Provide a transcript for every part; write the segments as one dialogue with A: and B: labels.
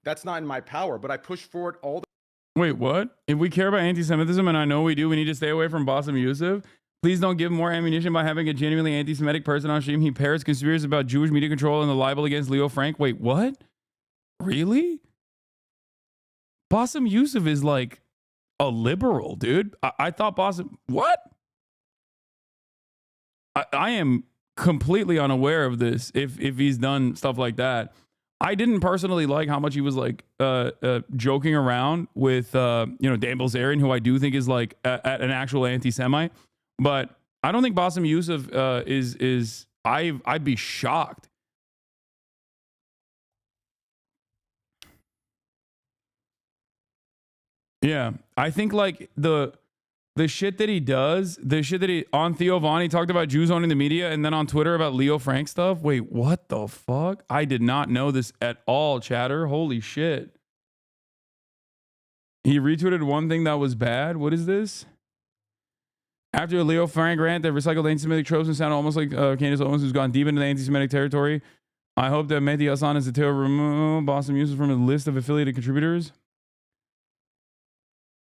A: That's not in my power, but I push forward all the
B: Wait, what? If we care about anti-Semitism, and I know we do, we need to stay away from Bassem Youssef. Please don't give him more ammunition by having a genuinely anti-Semitic person on stream. He parrots conspiracies about Jewish media control and the libel against Leo Frank. Wait, what? Really? Bassem Youssef is like a liberal, dude. I thought Bassem... What? I am completely unaware of this if he's done stuff like that. I didn't personally like how much he was like joking around with Dan Bilzerian, who I do think is like an actual anti-Semite. But I don't think Bassem Youssef is I'd be shocked. Yeah, I think like the shit that he does, the shit that he on Theo Von, he talked about Jews owning the media, and then on Twitter about Leo Frank stuff. Wait, what the fuck? I did not know this at all, chatter. Holy shit. He retweeted one thing that was bad. What is this? After a Leo Frank rant that recycled anti-Semitic tropes and sounded almost like Candace Owens, who's gone deep into the anti-Semitic territory. I hope that Mehdi Hassan is to remove Bassem Youssef from a list of affiliated contributors.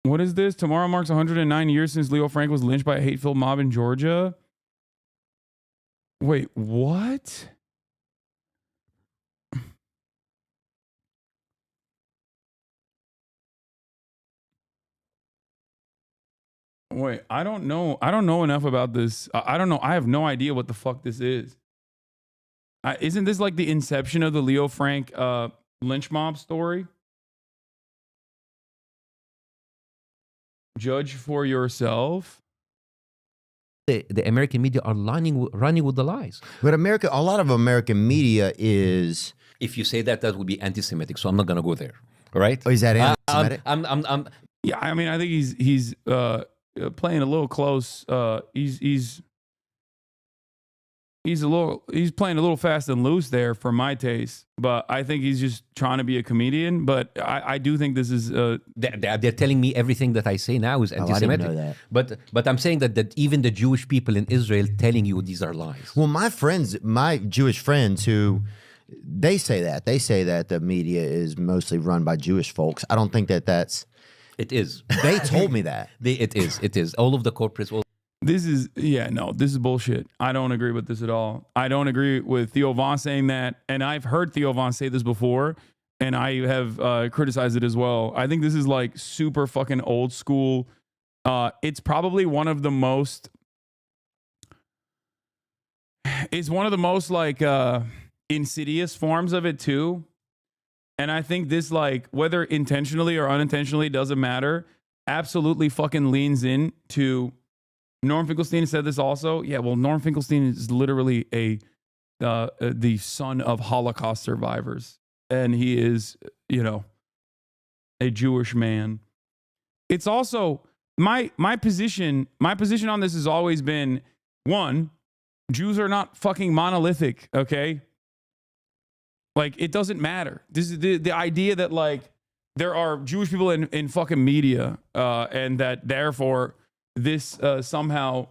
B: What is this? Tomorrow marks 109 years since Leo Frank was lynched by a hate-filled mob in Georgia. Wait, what? Wait, I don't know. I don't know enough about this. I don't know. I have no idea what the fuck this is. Isn't this like the inception of the Leo Frank lynch mob story? Judge for yourself.
C: The American media are running with the lies.
D: But a lot of American media is...
C: If you say that, that would be anti-Semitic, so I'm not going to go there. All right?
D: Oh, is that anti-Semitic?
B: Yeah, I mean, I think he's playing a little close. He's playing a little fast and loose there for my taste, but I think he's just trying to be a comedian. But I do think this is
C: they're telling me everything that I say now is anti-Semitic.
D: I didn't know that.
C: But I'm saying that even the Jewish people in Israel telling you these are lies.
D: Well, my Jewish friends who they say that the media is mostly run by Jewish folks. I don't think that's.
C: It is.
D: They told me that.
C: It is. All of the corporates.
B: This is bullshit. I don't agree with this at all. I don't agree with Theo Von saying that. And I've heard Theo Von say this before, and I have criticized it as well. I think this is like super fucking old school. It's probably one of the most like insidious forms of it too. And I think this, like, whether intentionally or unintentionally, doesn't matter, absolutely fucking leans into... Norm Finkelstein said this also. Yeah, well, Norm Finkelstein is literally the son of Holocaust survivors, and he is, a Jewish man. It's also my position. My position on this has always been: one, Jews are not fucking monolithic. Okay, like it doesn't matter. This is the idea that like there are Jewish people in fucking media, and that therefore. This somehow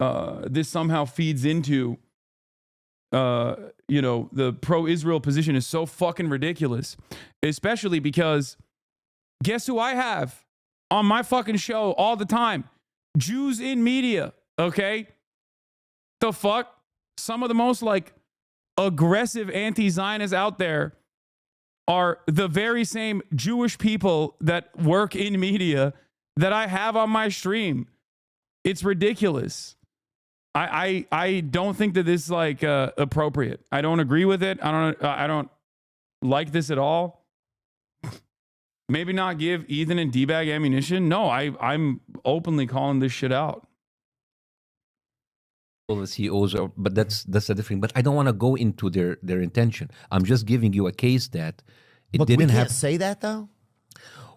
B: feeds into the pro-Israel position is so fucking ridiculous, especially because guess who I have on my fucking show all the time? Jews in media, okay? The fuck? Some of the most like aggressive anti-Zionists out there are the very same Jewish people that work in media that I have on my stream. It's ridiculous. I don't think that this is like appropriate. I don't agree with it. I don't like this at all. Maybe not give Ethan and D-Bag ammunition. No, I'm openly calling this shit out.
C: All the CEOs are, but that's a different. But I don't want to go into their intention. I'm just giving you a case that it didn't have.
D: Say that though.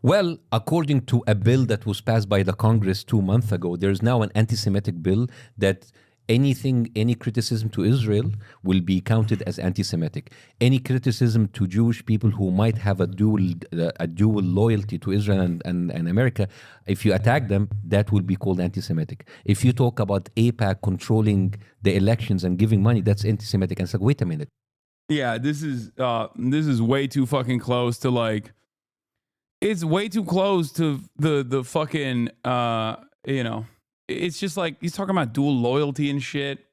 C: Well, according to a bill that was passed by the Congress 2 months ago, there's now an anti-Semitic bill that any criticism to Israel will be counted as anti-Semitic. Any criticism to Jewish people who might have a dual loyalty to Israel and America, if you attack them, that will be called anti-Semitic. If you talk about AIPAC controlling the elections and giving money, that's anti-Semitic. And it's like, wait a minute.
B: Yeah, this is way too fucking close to like, it's way too close to the fucking you know, it's just like he's talking about dual loyalty and shit.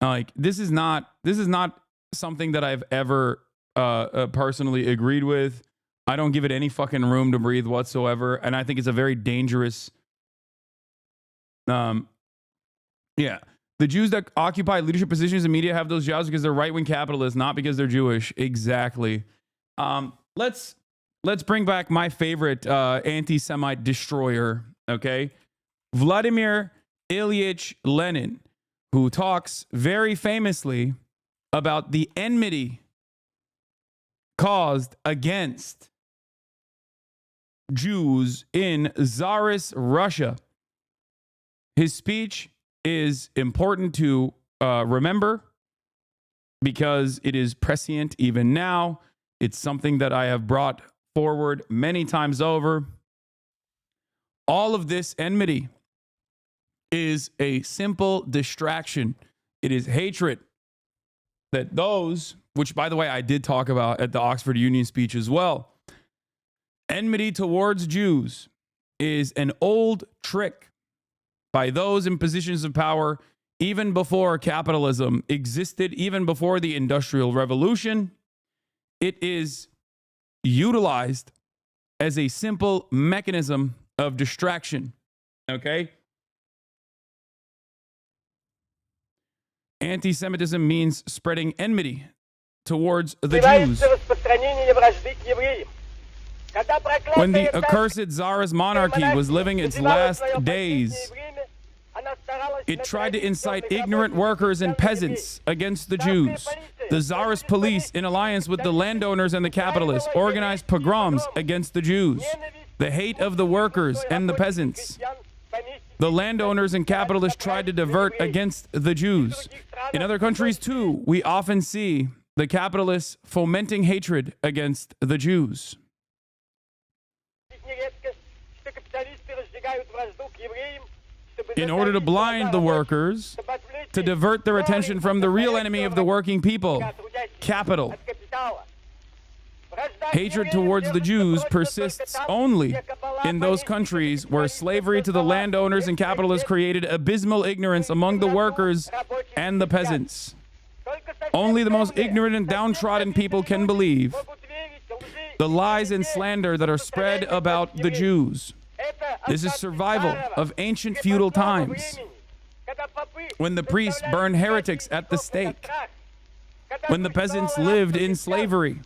B: Like this is not something that I've ever personally agreed with. I don't give it any fucking room to breathe whatsoever, and I think it's a very dangerous. Yeah. The Jews that occupy leadership positions in media have those jobs because they're right-wing capitalists, not because they're Jewish. Exactly. Let's bring back my favorite anti-Semite destroyer, okay? Vladimir Ilyich Lenin, who talks very famously about the enmity caused against Jews in Tsarist Russia. His speech is important to remember because it is prescient even now. It's something that I have brought forward many times over. All of this enmity is a simple distraction. It is hatred that those, which by the way, I did talk about at the Oxford Union speech as well. Enmity towards Jews is an old trick by those in positions of power, even before capitalism existed, even before the Industrial Revolution. It is utilized as a simple mechanism of distraction. Okay? Anti-Semitism means spreading enmity towards the Jews. When the accursed Tsarist monarchy was living its last days, it tried to incite ignorant workers and peasants against the Jews. The Tsarist police, in alliance with the landowners and the capitalists, organized pogroms against the Jews. The hate of the workers and the peasants. The landowners and capitalists tried to divert against the Jews. In other countries, too, we often see the capitalists fomenting hatred against the Jews. In order to blind the workers, to divert their attention from the real enemy of the working people, capital. Hatred towards the Jews persists only in those countries where slavery to the landowners and capitalists created abysmal ignorance among the workers and the peasants. Only the most ignorant and downtrodden people can believe the lies and slander that are spread about the Jews. This is survival of ancient feudal times, when the priests burned heretics at the stake, when the peasants lived in slavery,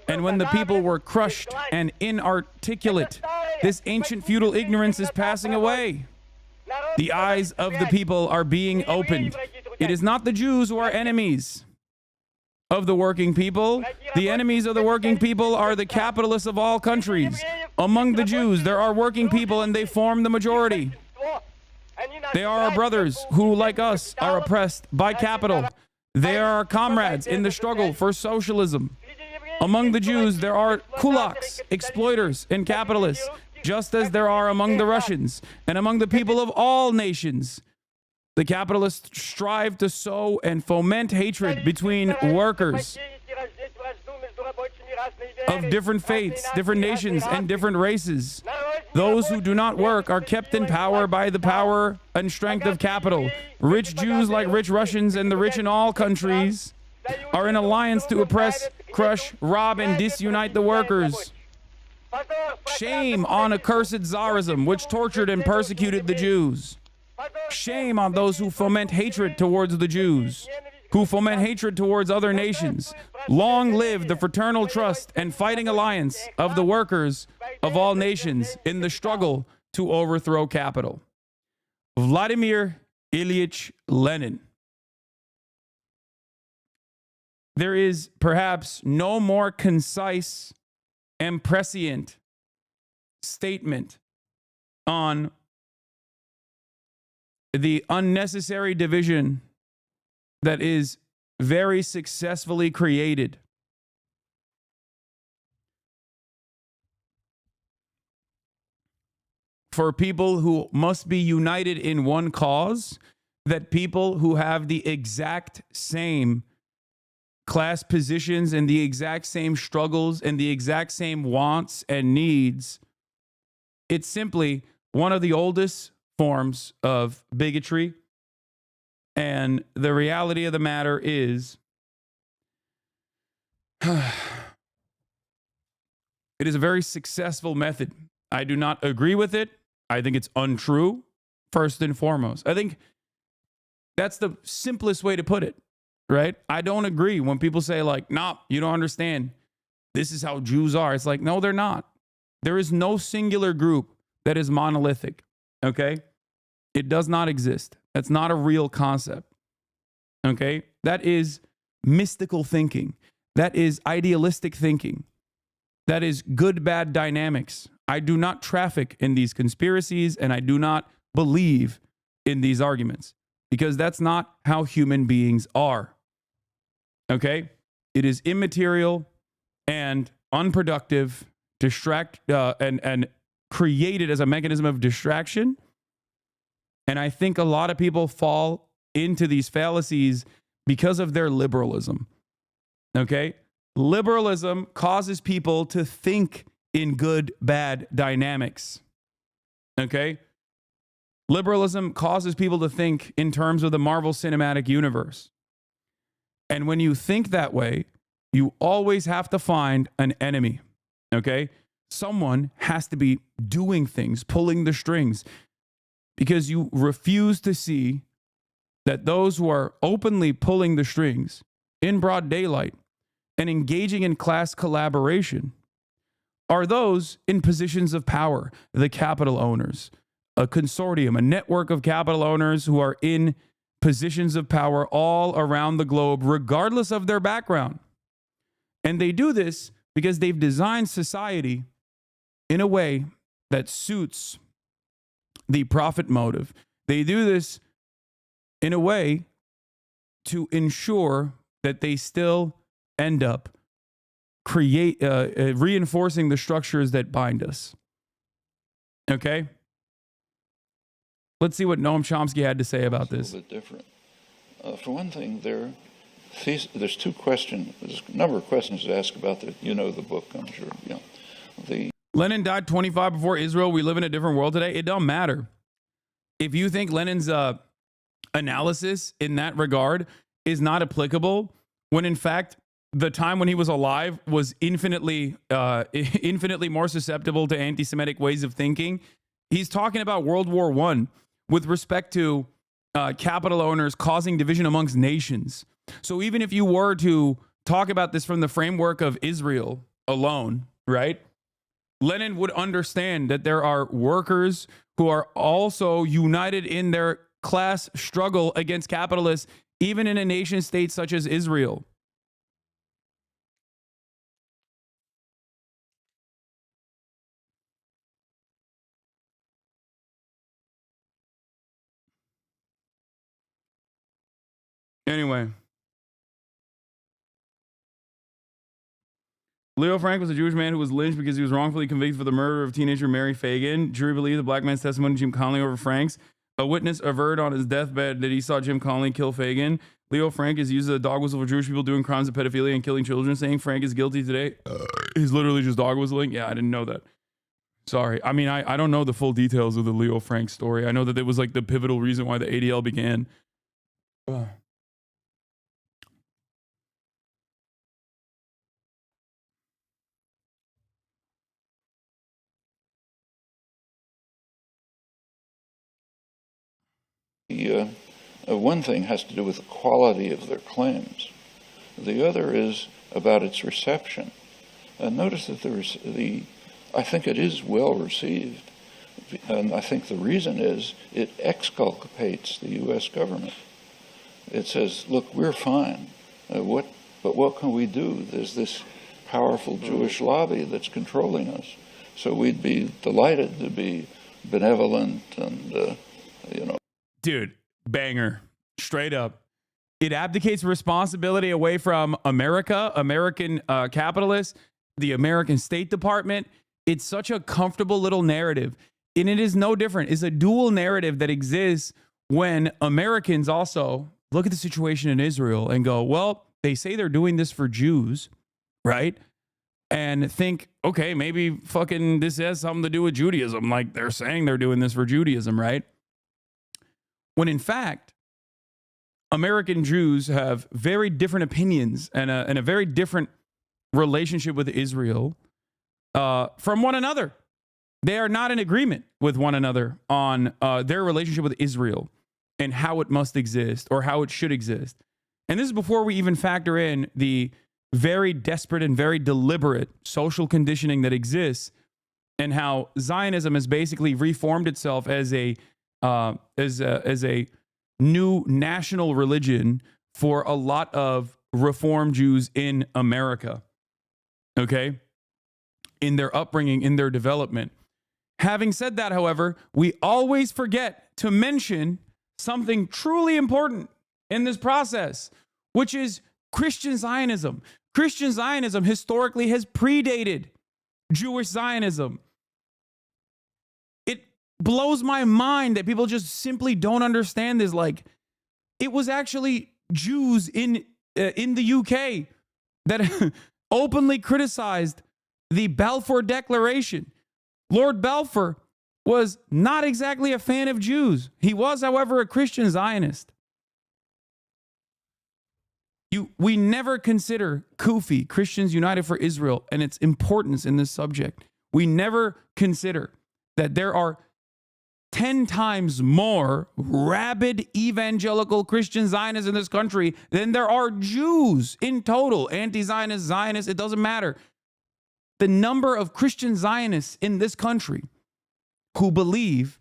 B: and when the people were crushed and inarticulate. This ancient feudal ignorance is passing away. The eyes of the people are being opened. It is not the Jews who are enemies of the working people. The enemies of the working people are the capitalists of all countries. Among the Jews, there are working people and they form the majority. They are our brothers who, like us, are oppressed by capital. They are our comrades in the struggle for socialism. Among the Jews, there are kulaks, exploiters, and capitalists, just as there are among the Russians and among the people of all nations. The capitalists strive to sow and foment hatred between workers of different faiths, different nations, and different races. Those who do not work are kept in power by the power and strength of capital. Rich Jews, like rich Russians and the rich in all countries, are in alliance to oppress, crush, rob, and disunite the workers. Shame on accursed Tsarism, which tortured and persecuted the Jews. Shame on those who foment hatred towards the Jews, who foment hatred towards other nations. Long live the fraternal trust and fighting alliance of the workers of all nations in the struggle to overthrow capital. Vladimir Ilyich Lenin. There is perhaps no more concise and prescient statement on the unnecessary division that is very successfully created for people who must be united in one cause, that people who have the exact same class positions and the exact same struggles and the exact same wants and needs. It's simply one of the oldest forms of bigotry. And the reality of the matter is, it is a very successful method. I do not agree with it. I think it's untrue, first and foremost. I think that's the simplest way to put it, right? I don't agree when people say, like, nah, you don't understand. This is how Jews are. It's like, no, they're not. There is no singular group that is monolithic, okay? It does not exist. That's not a real concept, okay? That is mystical thinking. That is idealistic thinking. That is good, bad dynamics. I do not traffic in these conspiracies, and I do not believe in these arguments because that's not how human beings are, okay? It is immaterial and unproductive, and created as a mechanism of distraction. And I think a lot of people fall into these fallacies because of their liberalism. Okay? Liberalism causes people to think in good, bad dynamics. Okay? Liberalism causes people to think in terms of the Marvel Cinematic Universe. And when you think that way, you always have to find an enemy. Okay? Someone has to be doing things, pulling the strings, because you refuse to see that those who are openly pulling the strings in broad daylight and engaging in class collaboration are those in positions of power, the capital owners, a consortium, a network of capital owners who are in positions of power all around the globe, regardless of their background. And they do this because they've designed society in a way that suits the profit motive. They do this in a way to ensure that they still end up reinforcing the structures that bind us. Okay? Let's see what Noam Chomsky had to say about this.
E: A little bit different. For one thing, there's two questions. There's a number of questions to ask about the book, I'm sure.
B: Lenin died 25 before Israel. We live in a different world today. It don't matter. If you think Lenin's analysis in that regard is not applicable, when in fact the time when he was alive was infinitely more susceptible to anti-Semitic ways of thinking. He's talking about World War I with respect to capital owners causing division amongst nations. So even if you were to talk about this from the framework of Israel alone, right? Lenin would understand that there are workers who are also united in their class struggle against capitalists, even in a nation state such as Israel. Anyway. Leo Frank was a Jewish man who was lynched because he was wrongfully convicted for the murder of teenager Mary Fagan. Jury believed the black man's testimony to Jim Conley over Frank's. A witness averred on his deathbed that he saw Jim Conley kill Fagan. Leo Frank is used as a dog whistle for Jewish people doing crimes of pedophilia and killing children, saying Frank is guilty today. He's literally just dog whistling. Yeah, I didn't know that. Sorry. I mean, I don't know the full details of the Leo Frank story. I know that it was like the pivotal reason why the ADL began.
E: One thing has to do with the quality of their claims. The other is about its reception. Notice that I think it is well received, and I think the reason is it exculpates the U.S. government. It says, look, we're fine. But what can we do? There's this powerful Jewish lobby that's controlling us. So we'd be delighted to be benevolent and,
B: Dude, banger. Straight up. It abdicates responsibility away from America, American capitalists, the American State Department. It's such a comfortable little narrative. And it is no different. It's a dual narrative that exists when Americans also look at the situation in Israel and go, well, they say they're doing this for Jews, right? And think, okay, maybe fucking this has something to do with Judaism. Like they're saying they're doing this for Judaism, right? When in fact, American Jews have very different opinions and a very different relationship with Israel from one another. They are not in agreement with one another on their relationship with Israel and how it must exist or how it should exist. And this is before we even factor in the very desperate and very deliberate social conditioning that exists and how Zionism has basically reformed itself as a new national religion for a lot of Reform Jews in America. Okay? In their upbringing, in their development. Having said that, however, we always forget to mention something truly important in this process, which is Christian Zionism. Christian Zionism historically has predated Jewish Zionism. It blows my mind that people just simply don't understand this. Like, it was actually Jews in the UK that openly criticized the Balfour Declaration. Lord Balfour was not exactly a fan of Jews. He was, however, a Christian Zionist. We never consider CUFI, Christians United for Israel, and its importance in this subject. We never consider that there are 10 times more rabid evangelical Christian Zionists in this country than there are Jews in total. Anti-Zionist, Zionists, it doesn't matter. The number of Christian Zionists in this country who believe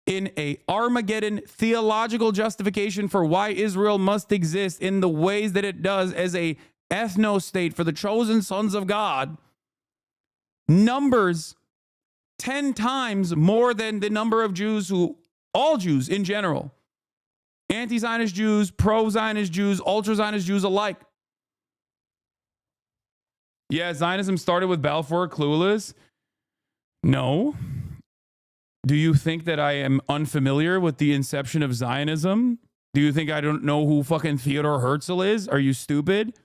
B: in a Armageddon theological justification for why Israel must exist in the ways that it does as a ethno-state for the chosen sons of God numbers 10 times more than the number of Jews who, all Jews in general, anti-Zionist Jews, pro-Zionist Jews, ultra-Zionist Jews alike. Yeah, Zionism started with Balfour, clueless. No. Do you think that I am unfamiliar with the inception of Zionism? Do you think I don't know who fucking Theodor Herzl is? Are you stupid?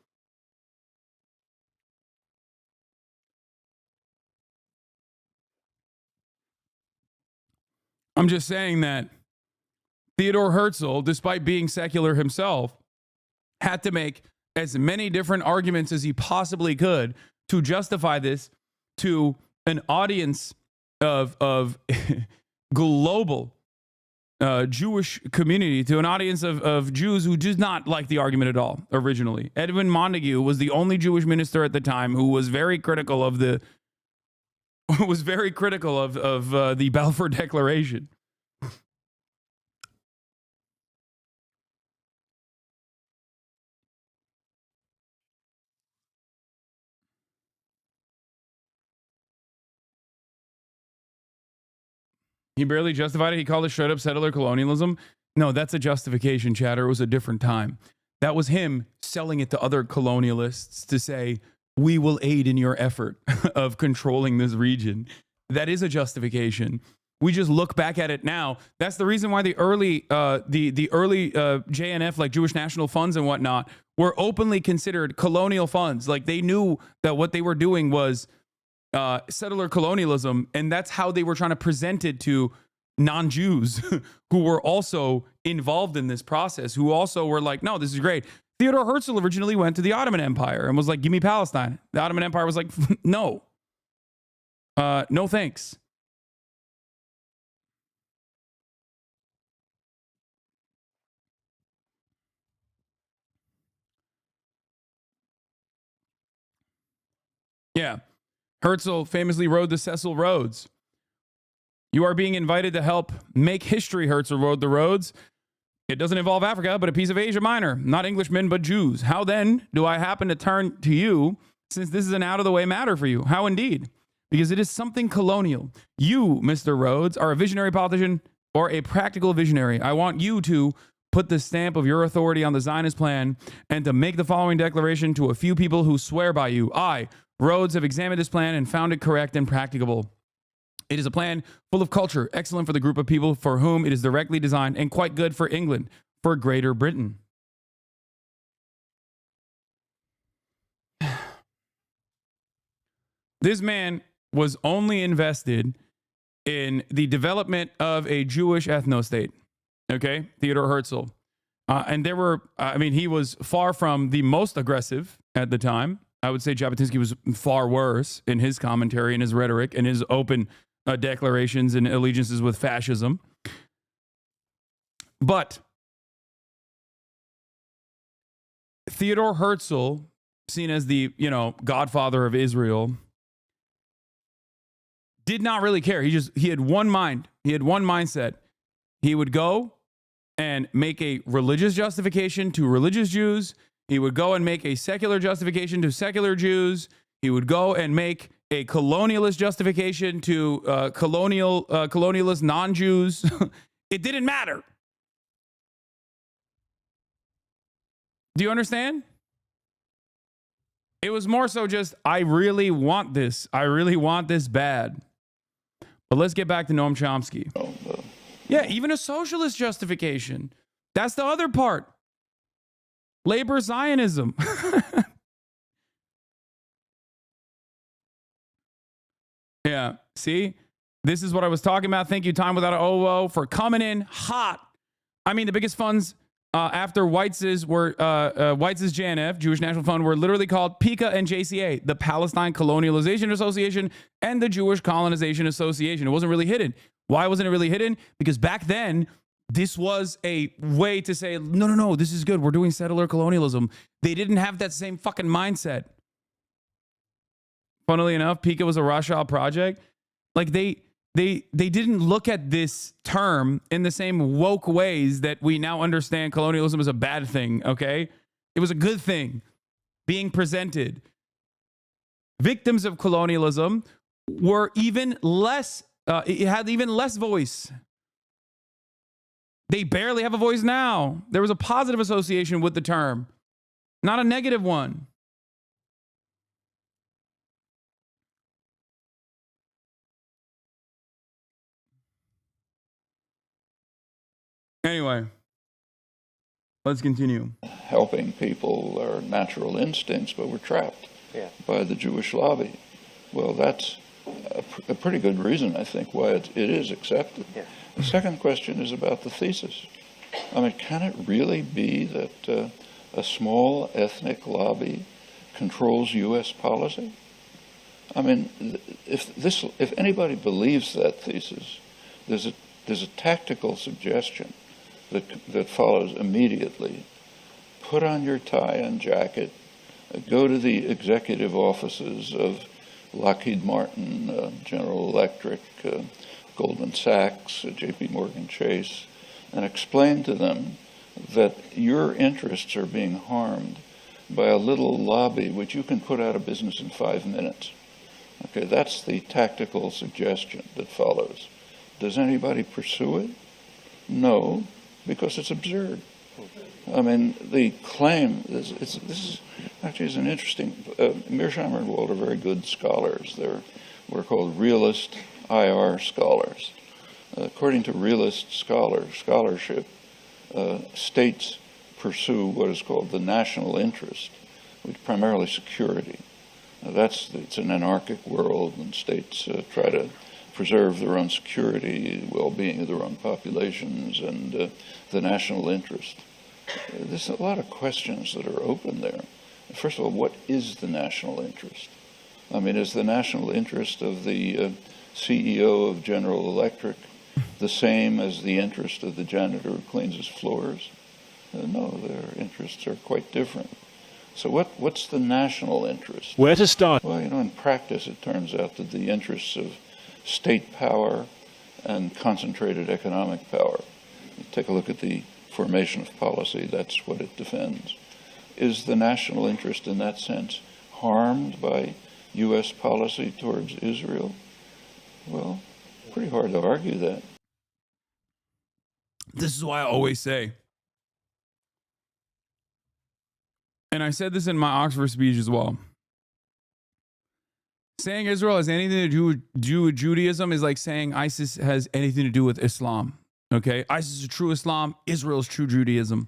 B: I'm just saying that Theodor Herzl, despite being secular himself, had to make as many different arguments as he possibly could to justify this to an audience of global Jewish community, to an audience of Jews who did not like the argument at all originally. Edwin Montague was the only Jewish minister at the time who was very critical of the the Balfour Declaration. He barely justified it. He called it straight up settler colonialism. No, that's a justification, chatter. It was a different time. That was him selling it to other colonialists to say, we will aid in your effort of controlling this region. That is a justification. We just look back at it now. That's the reason why the early JNF, like Jewish National Funds and whatnot, were openly considered colonial funds. Like they knew that what they were doing was settler colonialism, and that's how they were trying to present it to non-Jews who were also involved in this process, who also were like, no, this is great. Theodor Herzl originally went to the Ottoman Empire and was like, give me Palestine. The Ottoman Empire was like, no. No thanks. Yeah. Herzl famously rode the Cecil roads. You are being invited to help make history, Herzl rode the roads. It doesn't involve Africa, but a piece of Asia Minor. Not Englishmen, but Jews. How then do I happen to turn to you, since this is an out-of-the-way matter for you? How indeed? Because it is something colonial. You, Mr. Rhodes, are a visionary politician or a practical visionary. I want you to put the stamp of your authority on the Zionist plan and to make the following declaration to a few people who swear by you. I, Rhodes, have examined this plan and found it correct and practicable. It is a plan full of culture, excellent for the group of people for whom it is directly designed, and quite good for England, for Greater Britain. This man was only invested in the development of a Jewish ethno-state. Okay, Theodor Herzl. And there were, he was far from the most aggressive at the time. I would say Jabotinsky was far worse in his commentary and his rhetoric and his open declarations and allegiances with fascism. But Theodor Herzl, seen as the, godfather of Israel, did not really care. He had one mind. He had one mindset. He would go and make a religious justification to religious Jews. He would go and make a secular justification to secular Jews. He would go and make a colonialist justification to colonialist non-Jews. It didn't matter. Do you understand? It was more so just, I really want this. I really want this bad. But let's get back to Noam Chomsky. Yeah, even a socialist justification. That's the other part. Labor Zionism. Yeah, see? This is what I was talking about. Thank you, Time Without an OO, for coming in hot. I mean, the biggest funds after Weitz's JNF, Jewish National Fund, were literally called PICA and JCA, the Palestine Colonialization Association and the Jewish Colonization Association. It wasn't really hidden. Why wasn't it really hidden? Because back then, this was a way to say, no, this is good. We're doing settler colonialism. They didn't have that same fucking mindset. Funnily enough, PICA was a Rothschild project. Like they didn't look at this term in the same woke ways that we now understand colonialism is a bad thing, okay? It was a good thing being presented. Victims of colonialism were even less, it had even less voice. They barely have a voice now. There was a positive association with the term, not a negative one. Anyway, let's continue.
E: Helping people are natural instincts, but we're trapped by the Jewish lobby. Well, that's a pretty good reason, I think, why it is accepted. Yeah. The second question is about the thesis. I mean, can it really be that a small ethnic lobby controls U.S. policy? I mean, if anybody believes that thesis, there's a tactical suggestion that follows immediately. Put on your tie and jacket, go to the executive offices of Lockheed Martin, General Electric, Goldman Sachs, JP Morgan Chase, and explain to them that your interests are being harmed by a little lobby which you can put out of business in 5 minutes. Okay, that's the tactical suggestion that follows. Does anybody pursue it? No, because it's absurd. I mean, the claim, this is actually an interesting, Mearsheimer and Wald are very good scholars. They're what are called realist IR scholars. According to realist scholarship, states pursue what is called the national interest, which is primarily security. It's an anarchic world, and states try to preserve their own security, well-being of their own populations, and the national interest. There's a lot of questions that are open there. First of all, what is the national interest? I mean, is the national interest of the CEO of General Electric the same as the interest of the janitor who cleans his floors? No, their interests are quite different. So what's the national interest?
F: Where to start?
E: Well, in practice, it turns out that the interests of state power and concentrated economic power. You take a look at the formation of policy, that's what it defends. Is the national interest in that sense harmed by U.S. policy towards Israel? Well, pretty hard to argue that.
B: This is why I always say, and I said this in my Oxford speech as well, saying Israel has anything to do with Judaism is like saying ISIS has anything to do with Islam. Okay? ISIS is true Islam, Israel is true Judaism.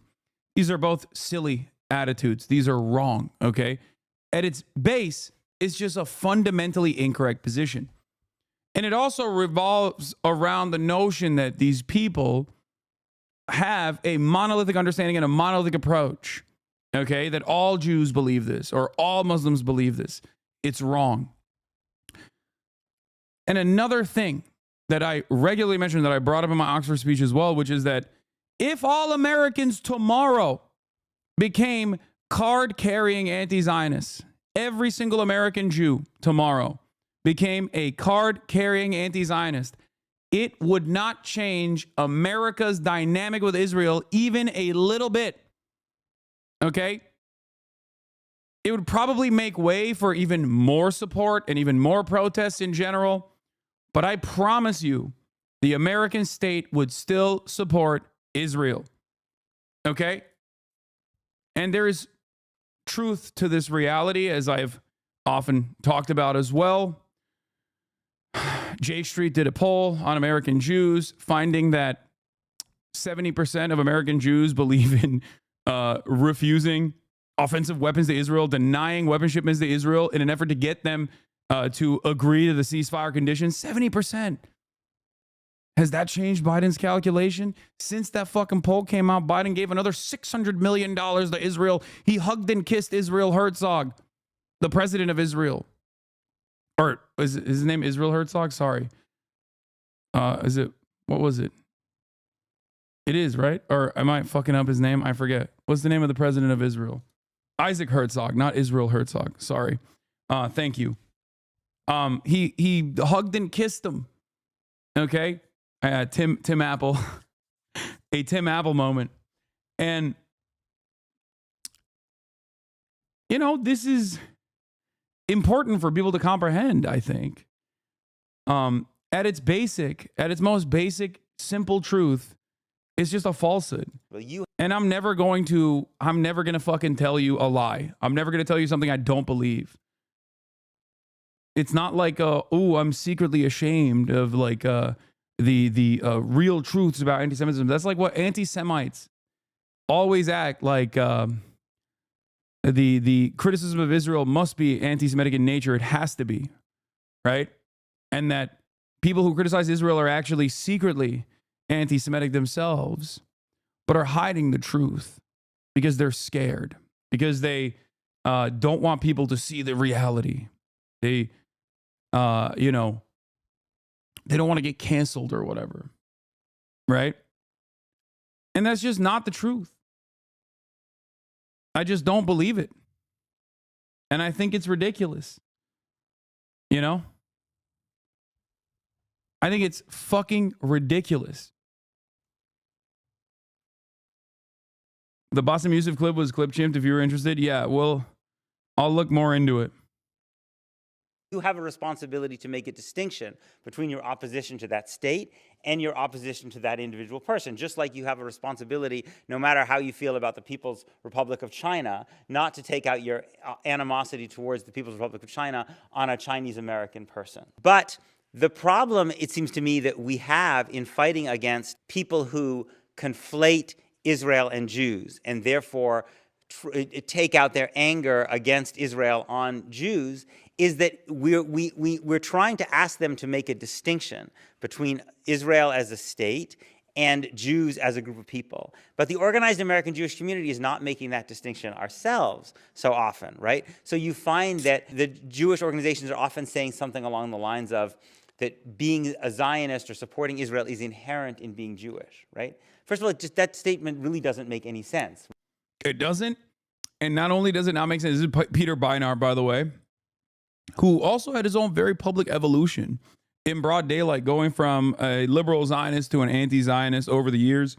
B: These are both silly attitudes. These are wrong. Okay? At its base, is just a fundamentally incorrect position. And it also revolves around the notion that these people have a monolithic understanding and a monolithic approach, okay? That all Jews believe this or all Muslims believe this. It's wrong. And another thing that I regularly mention that I brought up in my Oxford speech as well, which is that if all Americans tomorrow became card-carrying anti-Zionists, every single American Jew tomorrow became a card-carrying anti-Zionist, it would not change America's dynamic with Israel even a little bit. Okay? It would probably make way for even more support and even more protests in general. But I promise you, the American state would still support Israel. Okay? And there is truth to this reality, as I've often talked about as well. J Street did a poll on American Jews, finding that 70% of American Jews believe in refusing offensive weapons to Israel, denying weapon shipments to Israel in an effort to get them to agree to the ceasefire conditions. 70%. Has that changed Biden's calculation? Since that fucking poll came out, Biden gave another $600 million to Israel. He hugged and kissed Isarel Herzog, the president of Israel. Or is his name Isarel Herzog? Sorry. Is it, what was it? It is, right? Or am I fucking up his name? I forget. What's the name of the president of Israel? Isaac Herzog, not Isarel Herzog. Sorry. Thank you. He hugged and kissed him. Okay? Tim Apple. A Tim Apple moment. And, you know, this is important for people to comprehend, I think. At its most basic, simple truth, it's just a falsehood. And I'm never going to fucking tell you a lie. I'm never going to tell you something I don't believe. It's not like, I'm secretly ashamed of like the real truths about anti-Semitism. That's like what anti-Semites always act like. The criticism of Israel must be anti-Semitic in nature. It has to be, right? And that people who criticize Israel are actually secretly anti-Semitic themselves, but are hiding the truth because they're scared, because they don't want people to see the reality. They, they don't want to get canceled or whatever, right? And that's just not the truth. I just don't believe it. And I think it's ridiculous. You know? I think it's fucking ridiculous. The Bassem Youssef clip was clip chimped if you were interested. Yeah, well, I'll look more into it.
F: You have a responsibility to make a distinction between your opposition to that state and your opposition to that individual person, just like you have a responsibility, no matter how you feel about the People's Republic of China, not to take out your animosity towards the People's Republic of China on a Chinese American person. But the problem, it seems to me, that we have in fighting against people who conflate Israel and Jews and therefore take out their anger against Israel on Jews is that we're trying to ask them to make a distinction between Israel as a state and Jews as a group of people. But the organized American Jewish community is not making that distinction ourselves so often, right? So you find that the Jewish organizations are often saying something along the lines of that being a Zionist or supporting Israel is inherent in being Jewish, right? First of all, just that statement really doesn't make any sense.
B: It doesn't. And not only does it not make sense, this is Peter Beinart, by the way, who also had his own very public evolution in broad daylight, going from a liberal Zionist to an anti-Zionist over the years.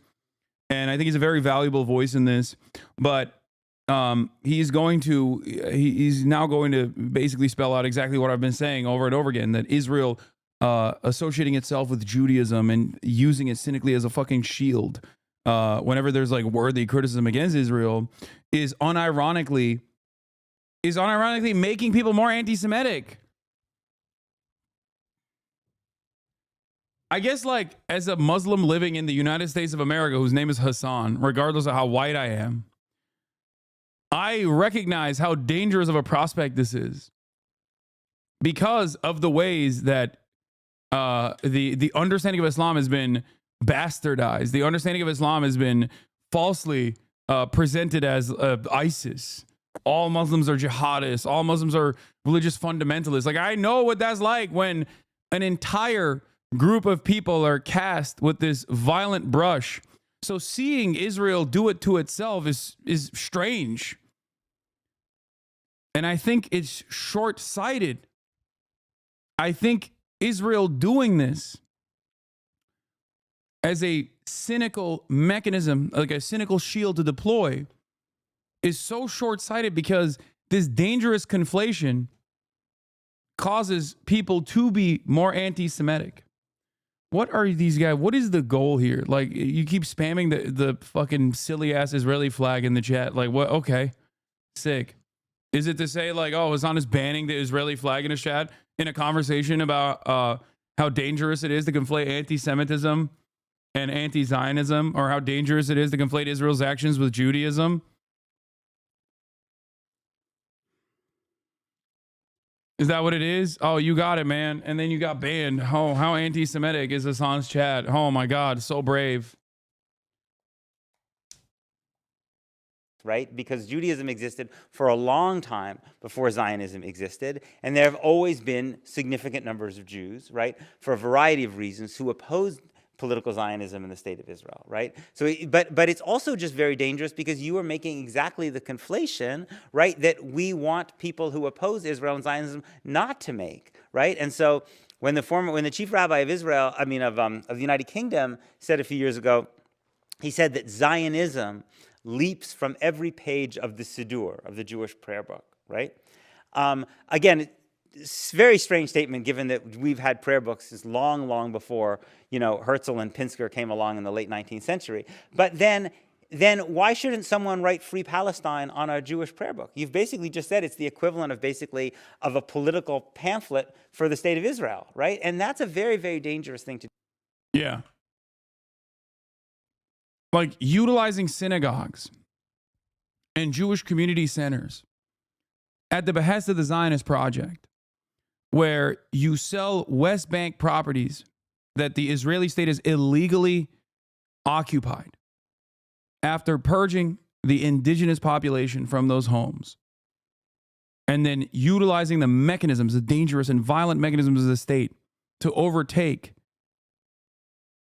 B: And I think he's a very valuable voice in this. But he's now going to basically spell out exactly what I've been saying over and over again, that Israel associating itself with Judaism and using it cynically as a fucking shield whenever there's like worthy criticism against Israel is unironically making people more anti-Semitic. I guess, like, as a Muslim living in the United States of America whose name is Hassan, regardless of how white I am, I recognize how dangerous of a prospect this is. because of the ways that the understanding of Islam has been bastardized. The understanding of Islam has been falsely presented as ISIS. All Muslims are jihadists. All Muslims are religious fundamentalists. Like, I know what that's like when an entire group of people are cast with this violent brush. So seeing Israel do it to itself is strange. And I think it's short-sighted. I think Israel doing this as a cynical mechanism, like a cynical shield to deploy, is so short-sighted because this dangerous conflation causes people to be more anti-Semitic. What are these guys? What is the goal here? Like, you keep spamming the fucking silly-ass Israeli flag in the chat. Like, what? Okay. Sick. Is it to say, like, oh, Hassan is banning the Israeli flag in his chat in a conversation about how dangerous it is to conflate anti-Semitism and anti-Zionism, or how dangerous it is to conflate Israel's actions with Judaism? Is that what it is? Oh, you got it, man. And then you got banned. Oh, how anti-Semitic is Hassan's chat? Oh my God, so brave.
F: Right? Because Judaism existed for a long time before Zionism existed, and there have always been significant numbers of Jews, right, for a variety of reasons, who opposed political Zionism in the state of Israel, right? So, but it's also just very dangerous because you are making exactly the conflation, right, that we want people who oppose Israel and Zionism not to make, right? And so when the chief rabbi of Israel, of the United Kingdom, said a few years ago, he said that Zionism leaps from every page of the Siddur, of the Jewish prayer book, right? Again, it's a very strange statement given that we've had prayer books since long, long before, Herzl and Pinsker came along in the late 19th century. But then why shouldn't someone write Free Palestine on a Jewish prayer book? You've basically just said it's the equivalent of a political pamphlet for the state of Israel, right? And that's a very, very dangerous thing to do.
B: Yeah. Like, utilizing synagogues and Jewish community centers at the behest of the Zionist project, where you sell West Bank properties that the Israeli state has illegally occupied after purging the indigenous population from those homes, and then utilizing the mechanisms, the dangerous and violent mechanisms of the state to overtake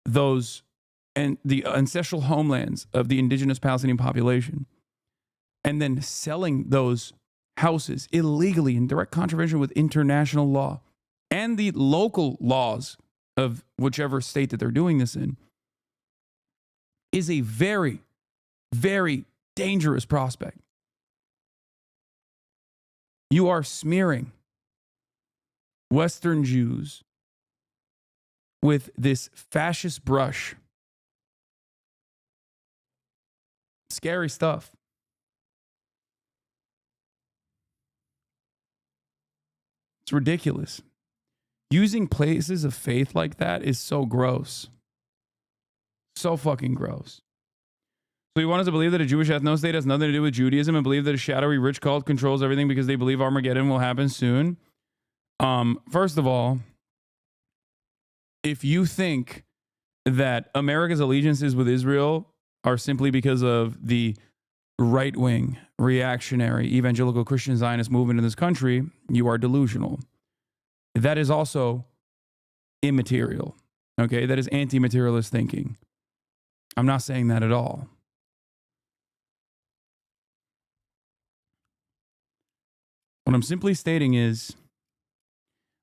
B: those and the ancestral homelands of the indigenous Palestinian population, and then selling those houses illegally in direct contravention with international law and the local laws of whichever state that they're doing this in, is a very, very dangerous prospect. You are smearing Western Jews with this fascist brush. Scary stuff. It's ridiculous. Using places of faith like that is so gross. So fucking gross. So you want us to believe that a Jewish ethno-state has nothing to do with Judaism, and believe that a shadowy rich cult controls everything because they believe Armageddon will happen soon? First of all, if you think that America's allegiances with Israel are simply because of the right-wing, reactionary, evangelical Christian Zionist movement in this country, you are delusional. That is also immaterial, okay? That is anti-materialist thinking. I'm not saying that at all. What I'm simply stating is,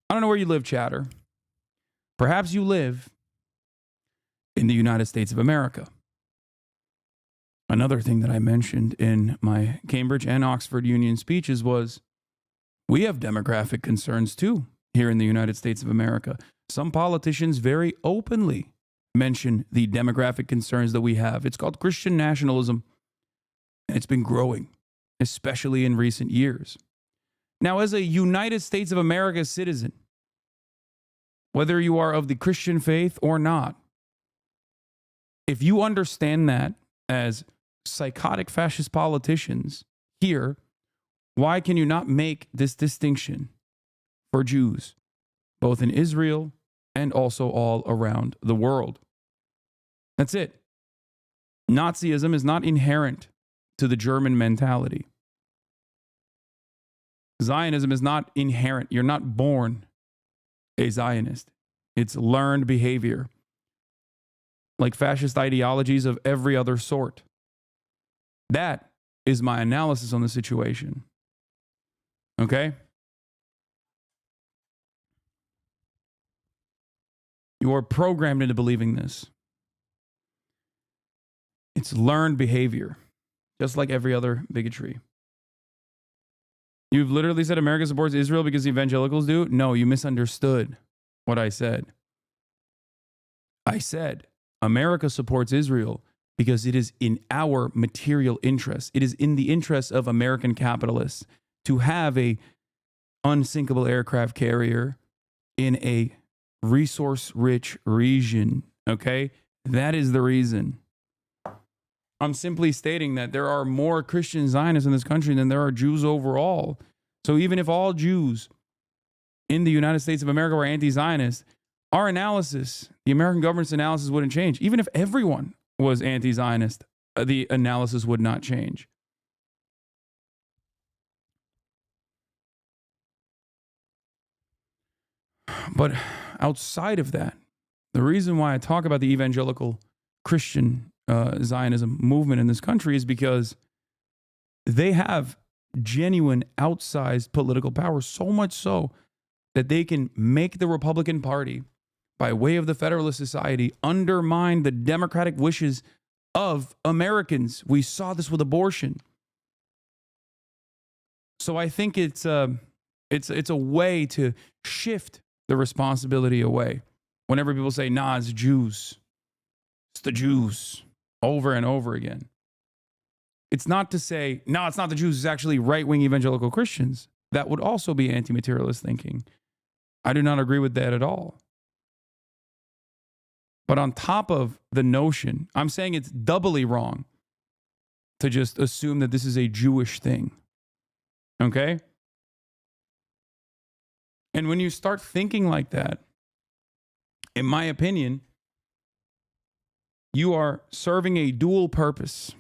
B: I don't know where you live, chatter. Perhaps you live in the United States of America. Another thing that I mentioned in my Cambridge and Oxford Union speeches was, we have demographic concerns too here in the United States of America. Some politicians very openly mention the demographic concerns that we have. It's called Christian nationalism, and it's been growing, especially in recent years. Now, as a United States of America citizen, whether you are of the Christian faith or not, if you understand that as psychotic fascist politicians here, why can you not make this distinction for Jews, both in Israel and also all around the world. That's it. Nazism is not inherent to the German mentality. Zionism is not inherent. You're not born a Zionist. It's learned behavior, like fascist ideologies of every other sort. That is my analysis on the situation. Okay? You are programmed into believing this. It's learned behavior, just like every other bigotry. You've literally said America supports Israel because the evangelicals do? No, you misunderstood what I said. I said America supports Israel because it is in our material interest. It is in the interest of American capitalists to have a unsinkable aircraft carrier in a resource-rich region, okay? That is the reason. I'm simply stating that there are more Christian Zionists in this country than there are Jews overall. So even if all Jews in the United States of America were anti-Zionist, our analysis, the American government's analysis wouldn't change. Even if everyone was anti-Zionist, the analysis would not change. But outside of that, the reason why I talk about the evangelical Christian Zionism movement in this country is because they have genuine outsized political power, so much so that they can make the Republican Party, by way of the Federalist Society, undermine the democratic wishes of Americans. We saw this with abortion. So I think it's a way to shift the responsibility away. Whenever people say, nah, it's Jews, it's the Jews, over and over again. It's not to say, no, it's not the Jews, it's actually right-wing evangelical Christians. That would also be anti-materialist thinking. I do not agree with that at all. But on top of the notion, I'm saying it's doubly wrong to just assume that this is a Jewish thing. Okay? And when you start thinking like that, in my opinion, you are serving a dual purpose.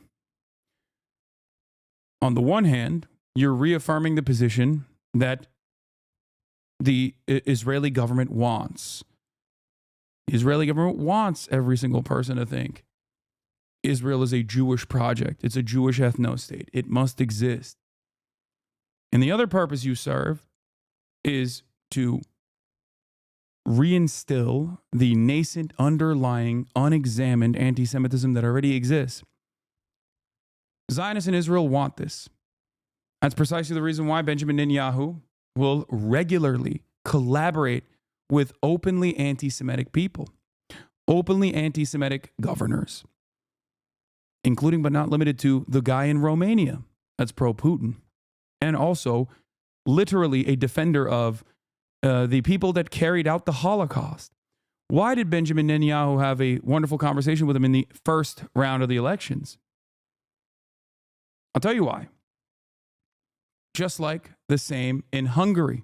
B: On the one hand, you're reaffirming the position that the Israeli government wants. The Israeli government wants every single person to think Israel is a Jewish project. It's a Jewish ethno-state. It must exist. And the other purpose you serve is to reinstill the nascent, underlying, unexamined anti-Semitism that already exists. Zionists in Israel want this. That's precisely the reason why Benjamin Netanyahu will regularly collaborate with openly anti-Semitic people, openly anti-Semitic governors, including but not limited to the guy in Romania that's pro-Putin, and also literally a defender of the people that carried out the Holocaust. Why did Benjamin Netanyahu have a wonderful conversation with him in the first round of the elections? I'll tell you why. Just like the same in Hungary,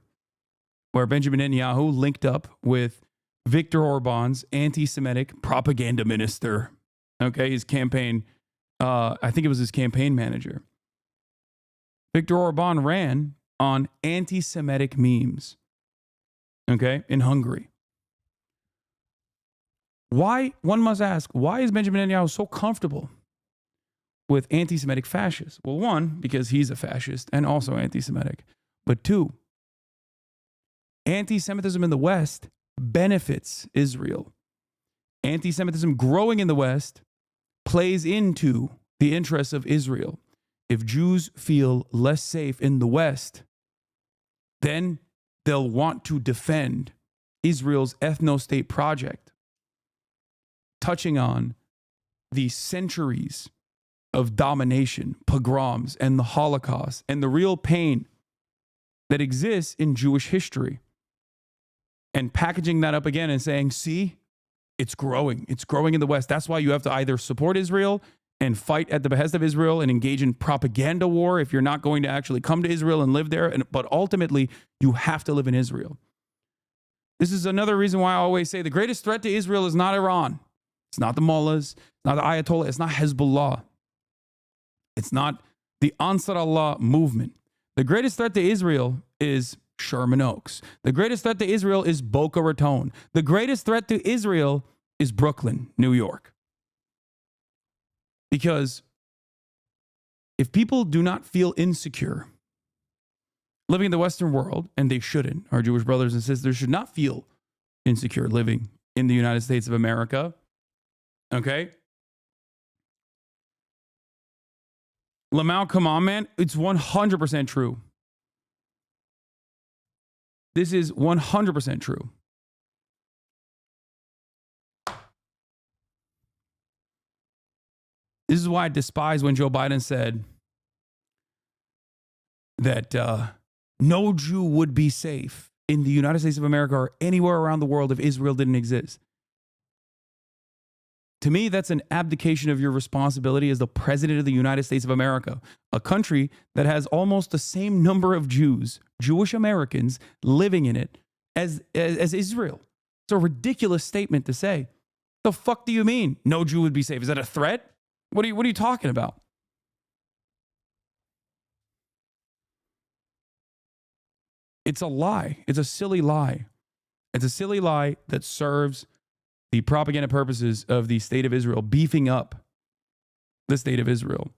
B: where Benjamin Netanyahu linked up with Viktor Orban's anti-Semitic propaganda minister. Okay, his campaign, I think it was his campaign manager. Viktor Orban ran on anti-Semitic memes. Okay, in Hungary. Why, one must ask, why is Benjamin Netanyahu so comfortable with anti-Semitic fascists? Well, one, because he's a fascist and also anti-Semitic. But two, anti-Semitism in the West benefits Israel. Anti-Semitism growing in the West plays into the interests of Israel. If Jews feel less safe in the West, then they'll want to defend Israel's ethno-state project, touching on the centuries of domination, pogroms, and the Holocaust, and the real pain that exists in Jewish history. And packaging that up again and saying, see, it's growing. It's growing in the West. That's why you have to either support Israel and fight at the behest of Israel and engage in propaganda war if you're not going to actually come to Israel and live there. But ultimately, you have to live in Israel. This is another reason why I always say the greatest threat to Israel is not Iran. It's not the mullahs. It's not the Ayatollah. It's not Hezbollah. It's not the Ansar Allah movement. The greatest threat to Israel is Sherman Oaks. The greatest threat to Israel is Boca Raton. The greatest threat to Israel is Brooklyn, New York. Because if people do not feel insecure living in the Western world, and they shouldn't, our Jewish brothers and sisters should not feel insecure living in the United States of America, okay? Lamau, come on, man. It's 100% true. This is 100% true. This is why I despise when Joe Biden said that no Jew would be safe in the United States of America or anywhere around the world if Israel didn't exist. To me, that's an abdication of your responsibility as the president of the United States of America, a country that has almost the same number of Jews, Jewish Americans, living in it as Israel. It's a ridiculous statement to say. The fuck do you mean? No Jew would be safe. Is that a threat? What are you talking about? It's a lie. It's a silly lie. It's a silly lie that serves the propaganda purposes of the state of Israel, beefing up the state of Israel.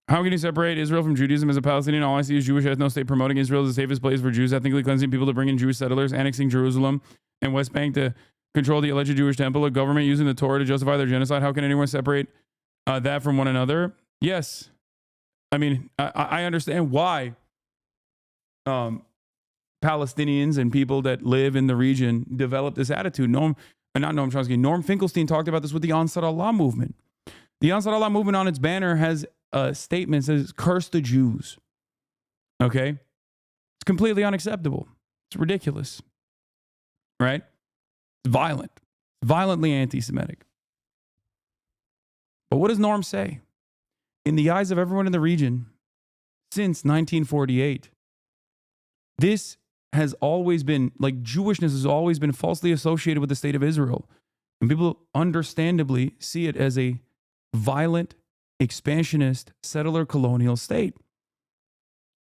B: How can you separate Israel from Judaism as a Palestinian? All I see is Jewish ethno state promoting Israel as the safest place for Jews, ethnically cleansing people to bring in Jewish settlers, annexing Jerusalem and West Bank to control the alleged Jewish temple, a government using the Torah to justify their genocide. How can anyone separate that from one another? Yes. I mean, I understand why Palestinians and people that live in the region develop this attitude. Norm Finkelstein talked about this with the Ansar Allah movement. The Ansar Allah movement on its banner has a statement that says, curse the Jews. Okay? It's completely unacceptable. It's ridiculous. Right? It's violent. Violently anti-Semitic. But what does Norm say? In the eyes of everyone in the region, since 1948, this has always been, like Jewishness has always been falsely associated with the state of Israel. And people understandably see it as a violent, expansionist, settler colonial state.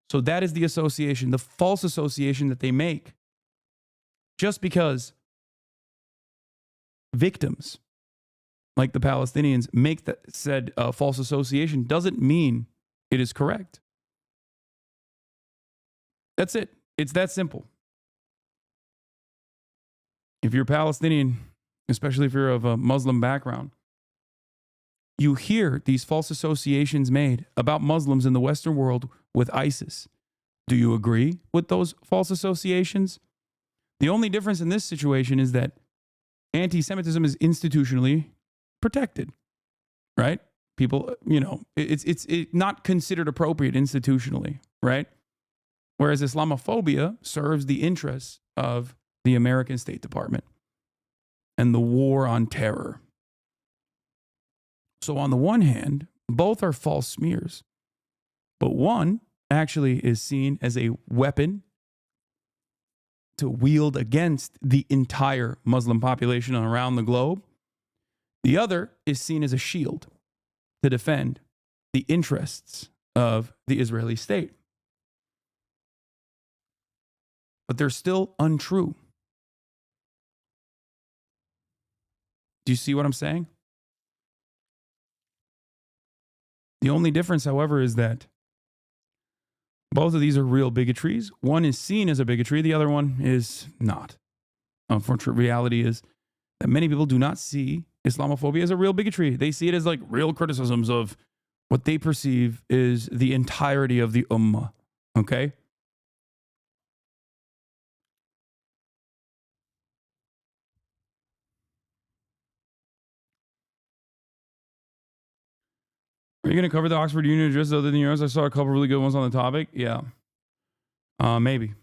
B: So that is the association, the false association that they make. Just because victims, like the Palestinians, make that said false association doesn't mean it is correct. That's it. It's that simple. If you're Palestinian, especially if you're of a Muslim background, you hear these false associations made about Muslims in the Western world with ISIS. Do you agree with those false associations? The only difference in this situation is that anti-Semitism is institutionally protected, right? People, it's not considered appropriate institutionally, right? Whereas Islamophobia serves the interests of the American State Department and the war on terror. So on the one hand, both are false smears, but one actually is seen as a weapon to wield against the entire Muslim population around the globe. The other is seen as a shield to defend the interests of the Israeli state. But they're still untrue. Do you see what I'm saying? The only difference, however, is that both of these are real bigotries. One is seen as a bigotry, the other one is not. Unfortunate reality is that many people do not see Islamophobia as a real bigotry. They see it as like real criticisms of what they perceive is the entirety of the ummah. Okay? Are you going to cover the Oxford Union Address other than yours? I saw a couple really good ones on the topic. Yeah. Maybe.